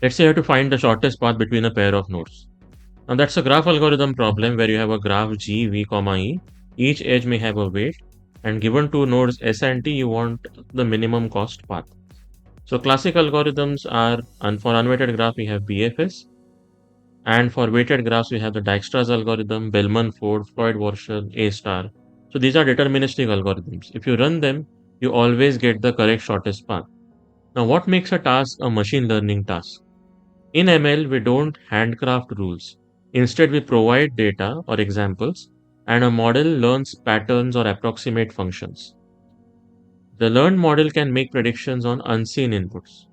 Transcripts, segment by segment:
Let's say you have to find the shortest path between a pair of nodes. Now that's a graph algorithm problem where you have a graph G, V, comma E. Each edge may have a weight, and given two nodes S and T, you want the minimum cost path. So classic algorithms are, and for unweighted graph we have BFS, and for weighted graphs we have the Dijkstra's algorithm, Bellman-Ford, Freud-Warshall, A star. So these are deterministic algorithms. If you run them, you always get the correct shortest path. Now what makes a task a machine learning task? In ML, we don't handcraft rules. Instead, we provide data or examples, and a model learns patterns or approximate functions. The learned model can make predictions on unseen inputs.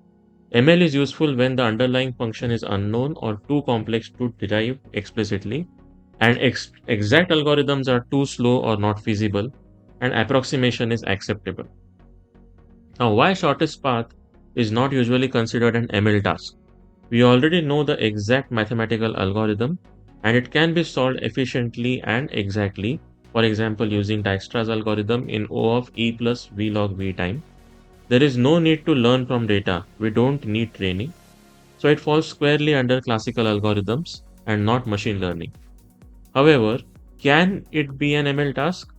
ML is useful when the underlying function is unknown or too complex to derive explicitly, and exact algorithms are too slow or not feasible, and approximation is acceptable. Now, why shortest path is not usually considered an ML task? We already know the exact mathematical algorithm, and it can be solved efficiently and exactly, for example using Dijkstra's algorithm in O of e plus v log v time. There is no need to learn from data, we don't need training, so it falls squarely under classical algorithms and not machine learning. However, can it be an ML task?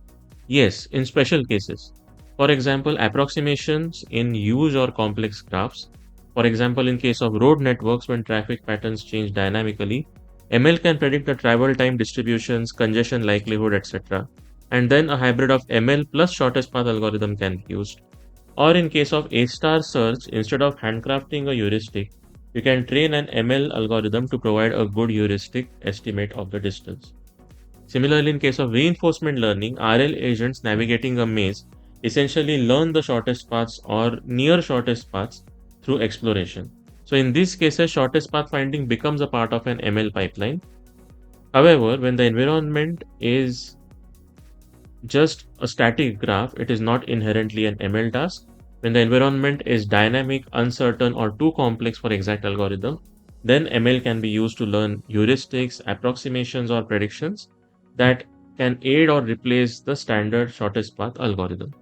Yes, in special cases. For example, approximations in huge or complex graphs. For example, in case of road networks when traffic patterns change dynamically, ML can predict the travel time distributions, congestion likelihood, etc. And then a hybrid of ML plus shortest path algorithm can be used. Or in case of A star search, instead of handcrafting a heuristic, you can train an ML algorithm to provide a good heuristic estimate of the distance. Similarly, in case of reinforcement learning, RL agents navigating a maze essentially learn the shortest paths or near shortest paths through exploration. So in these cases, shortest path finding becomes a part of an ML pipeline. However, when the environment is just a static graph, it is not inherently an ML task. When the environment is dynamic, uncertain, or too complex for exact algorithm, then ML can be used to learn heuristics, approximations, or predictions that can aid or replace the standard shortest path algorithm.